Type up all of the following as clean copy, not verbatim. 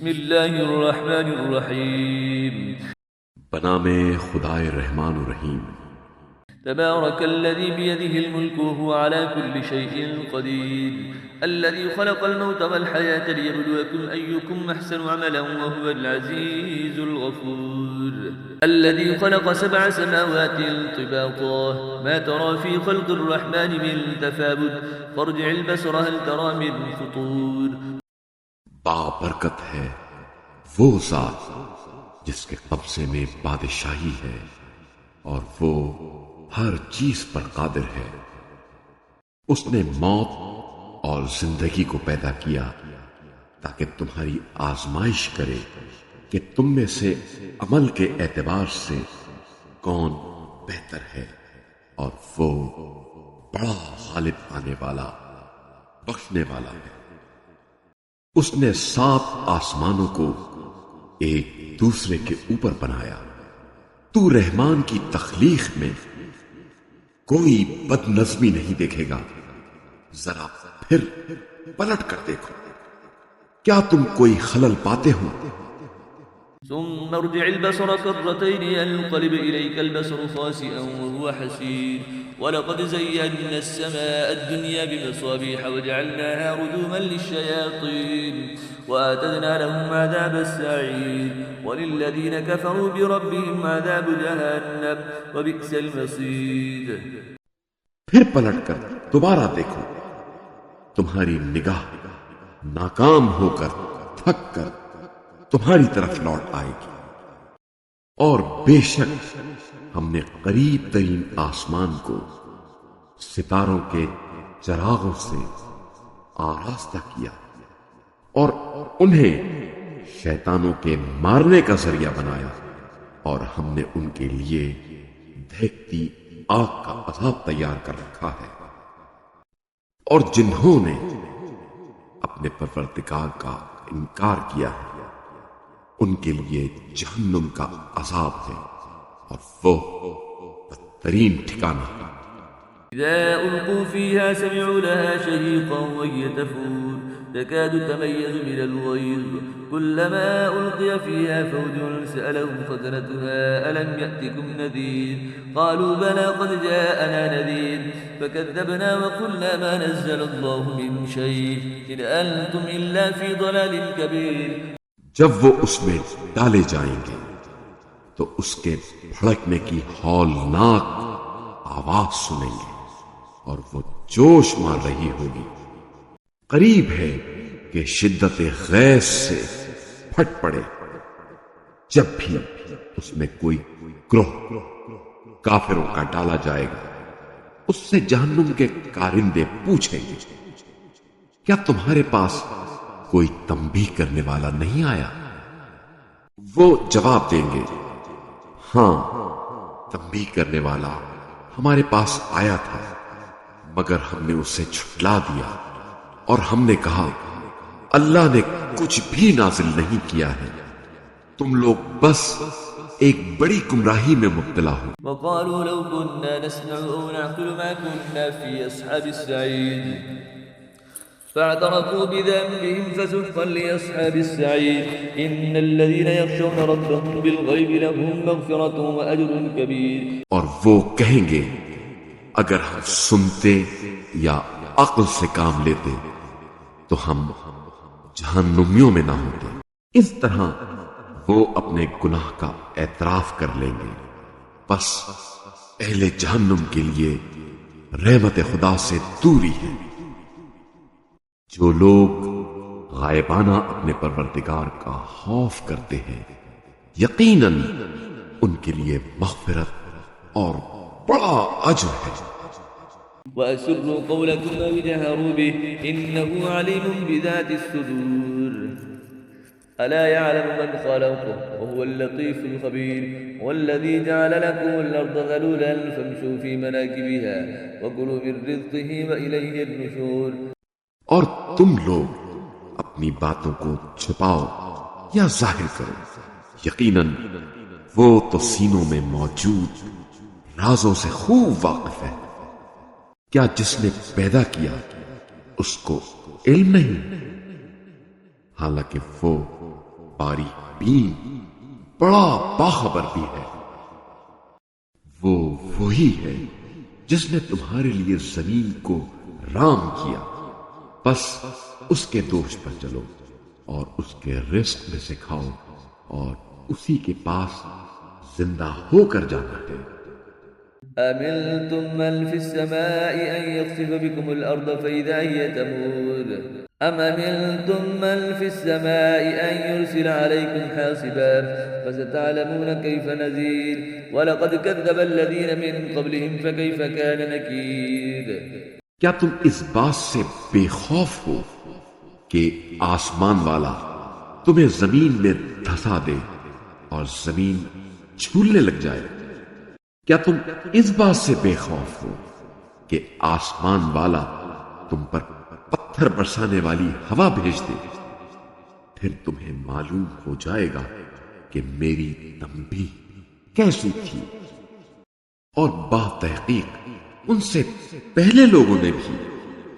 بسم اللہ الرحمن الرحیم بنام خدائے رحمان و رحیم۔ تبارك الذي بيده الملك وهو على كل شيء قدير الذي خلق الموت والحياة ليبلوكم أيكم أحسن عملا وهو العزيز الغفور الذي خلق 7 سماوات طباقا ما ترى في خلق الرحمن من تفاوت فارجع البصر هل ترى من فطور بابرکت ہے وہ ذات جس کے قبضے میں بادشاہی ہے اور وہ ہر چیز پر قادر ہے۔ اس نے موت اور زندگی کو پیدا کیا تاکہ تمہاری آزمائش کرے کہ تم میں سے عمل کے اعتبار سے کون بہتر ہے، اور وہ بڑا غالب آنے والا بخشنے والا ہے۔ اس نے 7 آسمانوں کو ایک دوسرے کے اوپر بنایا۔ تو رحمان کی تخلیق میں کوئی بد نظمی نہیں دیکھے گا، ذرا پھر پلٹ کر دیکھو، کیا تم کوئی خلل پاتے ہو؟ ثم ارجع البصر كرتين ينقلب إليك البصر خاسئا وهو حسير ولقد زينا السماء الدنيا بمصابيح وجعلناها رجوما للشياطين وأعتدنا لهم عذاب السعير وللذين كفروا بربهم عذاب جهنم وبئس المصير۔ پھر پلٹ کر دوبارہ دیکھو، تمہاری نگاہ ناکام ہو کر تھک کر تمہاری طرف لوٹ آئے گی، اور بے شک ہم نے قریب ترین آسمان کو ستاروں کے چراغوں سے آراستہ کیا اور انہیں شیطانوں کے مارنے کا ذریعہ بنایا، اور ہم نے ان کے لیے دہکتی آگ کا عذاب تیار کر رکھا ہے۔ اور جنہوں نے اپنے پروردگار کا انکار کیا ہے ان کے لیے جہنم کا عذاب ہے، اور وہ بدترین ٹھکانہ ہے۔ إذا ألقوا فيها سمعوا لها شهيقا وهي تفور تكاد تميز من الغيظ كلما ألقي فيها فوج سألهم خزنتها ألم يأتكم نذير قالوا بلى قد جاءنا نذير فكذبنا وقلنا ما نزل الله من شيء إن أنتم إلا في ضلال كبير۔ جب وہ اس میں ڈالے جائیں گے تو اس کے بھڑکنے کی ہولناک آواز سنیں گے اور وہ جوش مار رہی ہوگی۔ قریب ہے کہ شدت غیظ سے پھٹ پڑے۔ جب بھی اس میں کوئی گروہ کافروں کا ڈالا جائے گا، اس سے جہنم کے کارندے پوچھیں گے، کیا تمہارے پاس کوئی تنبیہ کرنے والا نہیں آیا؟ وہ جواب دیں گے، ہاں تنبیہ کرنے والا ہمارے پاس آیا تھا، مگر ہم نے اسے جھٹلا دیا اور ہم نے کہا اللہ نے کچھ بھی نازل نہیں کیا ہے، تم لوگ بس ایک بڑی گمراہی میں مبتلا ہو۔ وقالوا لو كنا نسمع أو نعقل ما كنا في أصحاب السعير فاعترفوا بذنبهم فسحقا لأصحاب السعير إن الذين يخشون ربهم بالغيب لهم مغفرة وأجر كبير۔ اور وہ کہیں گے اگر ہم سنتے یا عقل سے کام لیتے تو ہم جہنمیوں میں نہ ہوتے۔ اس طرح وہ اپنے گناہ کا اعتراف کر لیں گے، بس اہل جہنم کے لیے رحمت خدا سے دوری ہے۔ جو لوگ غائبانہ اپنے پروردگار کا خوف کرتے ہیں یقیناً ان کے لیے مغفرت اور بڑا اجر ہے۔ وأسروا قولكم أو جهروا به إنه عليم بذات الصدور ألا يعلم من خلق وهو اللطيف الخبير والذي جعل لكم الأرض ذلولا فامشوا في مناكبها وكلوا من رزقه وإليه النشور۔ اور تم لوگ اپنی باتوں کو چھپاؤ یا ظاہر کرو، یقیناً وہ تو سینوں میں موجود رازوں سے خوب واقف ہے۔ کیا جس نے پیدا کیا اس کو علم نہیں؟ حالانکہ وہ باری بین بڑا باخبر بھی ہے۔ وہ وہی ہے جس نے تمہارے لیے زمین کو رام کیا، بس اس کے دوش پر چلو اور اس کے رزق میں سے کھاؤ، اور اسی کے پاس زندہ ہو کر جانا ہے۔ أَمِنْتُمْ مَنْ فِي السَّمَاءِ أَنْ يَخْسِفَ بِكُمُ الْأَرْضَ فَإِذَا هِيَ تَمُورُ أَمْ أَمِنْتُمْ مَنْ فِي السَّمَاءِ أَنْ يُرْسِلَ عَلَيْكُمْ حَاصِبًا فَسَتَعْلَمُونَ كَيْفَ نَذِيرِ وَلَقَدْ كَذَّبَ الَّذِينَ مِنْ قَبْلِهِمْ فَكَيْفَ كَانَ نَكِيرِ۔ کیا تم اس بات سے بے خوف ہو کہ آسمان والا تمہیں زمین میں دھسا دے اور زمین جھولنے لگ جائے؟ کیا تم اس بات سے بے خوف ہو کہ آسمان والا تم پر پتھر برسانے والی ہوا بھیج دے؟ پھر تمہیں معلوم ہو جائے گا کہ میری تنبیہ کیسی تھی، اور باتحقیق ان سے پہلے لوگوں نے بھی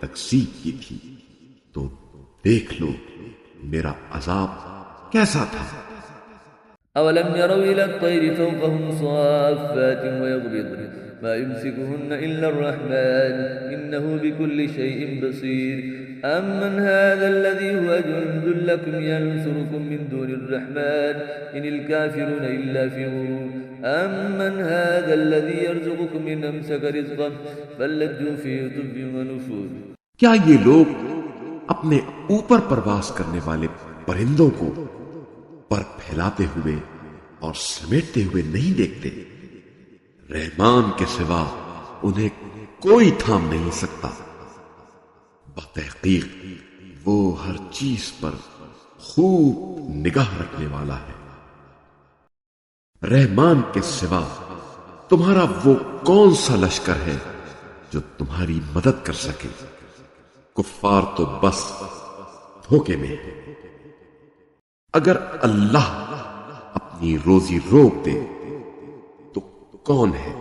تکذیب کی تھی، تو دیکھ لو میرا عذاب کیسا تھا۔ أَوَلَمْ يَرَوْا إِلَى الطَّيْرِ فَوْقَهُمْ صَافَّاتٍ وَيَقْبِضْنَ مَا يُمْسِكُهُنَّ إِلَّا الرَّحْمَنُ إِنَّهُ بِكُلِّ شَيْءٍ بَصِيرٌ أَمَّنْ هَذَا الَّذِي هُوَ جُندٌ لَكُمْ يَنْصُرُكُم مِّن دُونِ الرَّحْمَنِ إِنِ الْكَافِرُونَ إِلَّا فِي غُرُورٍ أَمَّنْ هَذَا الَّذِي يَرْزُقُكُم إِنْ أَمْسَكَ رِزْقَهُ بَل لَّجُّوا فِي عُتُوٍّ وَنُفُورٍ۔ کیا یہ لوگ اپنے اوپر پرواز کرنے والے پرندوں کو پر پھیلاتے ہوئے اور سمیٹتے ہوئے نہیں دیکھتے؟ رحمان کے سوا انہیں کوئی تھام نہیں سکتا۔ بتحقیق وہ ہر چیز پر خوب نگاہ رکھنے والا ہے۔ رحمان کے سوا تمہارا وہ کون سا لشکر ہے جو تمہاری مدد کر سکے؟ کفار تو بس دھوکے میں ہے۔ اگر اللہ اپنی روزی روک دے تو کون ہے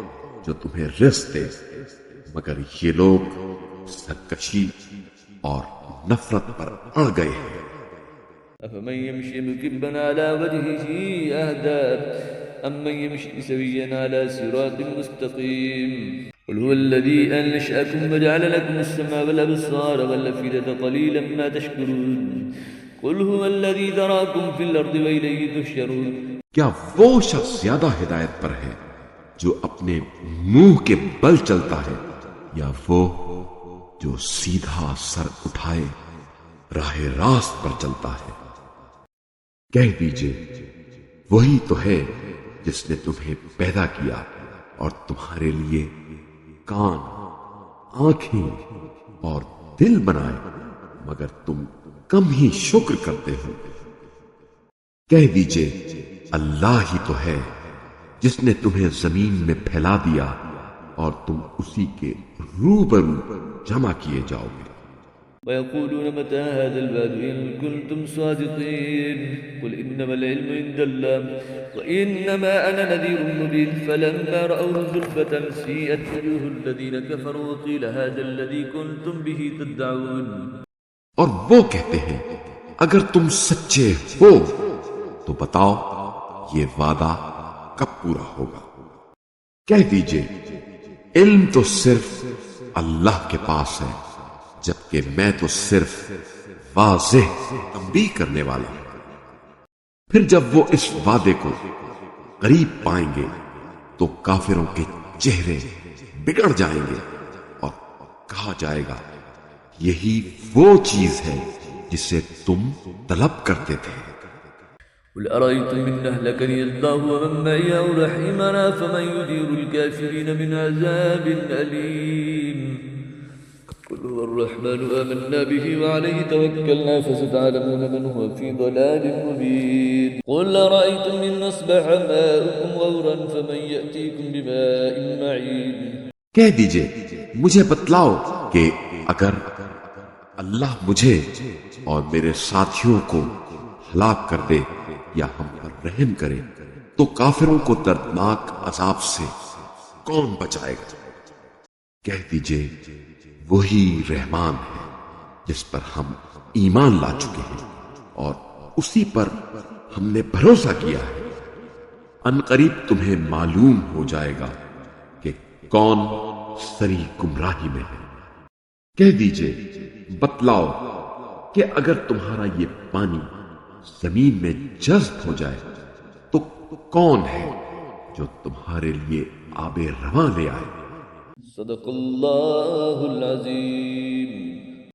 جو تمہیں رزق دے؟ مگر یہ لوگ سرکشی اور نفرت پر اڑ گئے ہیں۔ أَفَمَنْ يَمْشِي مُكِبًّا عَلَى وَجْهِهِ أَهْدَىٰ أَمَّنْ يَمْشِي سَوِيًّا عَلَى صِرَاطٍ مُّسْتَقِيمٍ قُلْ هُوَ الَّذِي أَنشَأَكُمْ وَجَعَلَ لَكُمُ السَّمْعَ وَالْأَبْصَارَ وَالْأَفْئِدَةَ قَلِيلًا مَا تَشْكُرُونَ قُلْ هُوَ الَّذِي ذَرَأَكُمْ فِي الْأَرْضِ وَإِلَيْهِ تُحْشَرُونَ۔ کیا وہ شخص زیادہ ہدایت پر ہے جو اپنے منہ کے بل چلتا ہے، یا وہ جو سیدھا سر اٹھائے راہ راست پر چلتا ہے؟ کہہ دیجئے وہی تو ہے جس نے تمہیں پیدا کیا اور تمہارے لیے کان، آنکھیں اور دل بنائے، مگر تم کم ہی شکر کرتے ہو۔ کہہ دیجئے اللہ ہی تو ہے جس نے تمہیں زمین میں پھیلا دیا اور تم اسی کے روبرو جمع کیے جاؤ گے۔ ويقولون متى هذا الوعد إن كنتم صادقين قل إنما العلم عند الله وإنما أنا نذير مبين فلما رأوه زلفة سيئت وجوه الذين كفروا وقيل هذا الذي كنتم به تدعون۔ اور وہ کہتے ہیں اگر تم سچے ہو تو بتاؤ یہ وعدہ کب پورا ہوگا؟ کہہ دیجئے علم تو صرف اللہ کے پاس ہے، جبکہ میں تو صرف واضح تنبیہ کرنے والا ہوں۔ پھر جب وہ اس وعدے کو قریب پائیں گے تو کافروں کے چہرے بگڑ جائیں گے اور کہا جائے گا یہی وہ چیز ہے جسے تم طلب کرتے تھے۔ قل أرأيتم إن أهلكني الله ومن معي أو رحمنا فمن يجير الكافرين من عذاب أليم قل هو الرحمن آمنا به وعليه توكلنا فستعلمون من هو في ضلال مبين قل أرأيتم إن أصبح ماؤكم غورا فمن يأتيكم بماء معين۔ کہہ دیجئے مجھے بتلاؤ کہ اگر اللہ مجھے اور میرے ساتھیوں کو ہلاک کر دے یا ہم پر رحم کرے تو کافروں کو دردناک عذاب سے کون بچائے گا؟ کہہ دیجئے وہی رحمان ہے جس پر ہم ایمان لا چکے ہیں اور اسی پر ہم نے بھروسہ کیا ہے، ان قریب تمہیں معلوم ہو جائے گا کہ کون سری گمراہی میں ہے۔ کہہ دیجئے، بتلاؤ کہ اگر تمہارا یہ پانی زمین میں جذب ہو جائے تو کون ہے جو تمہارے لیے آب رواں لے آئے؟ صدق اللہ العظیم۔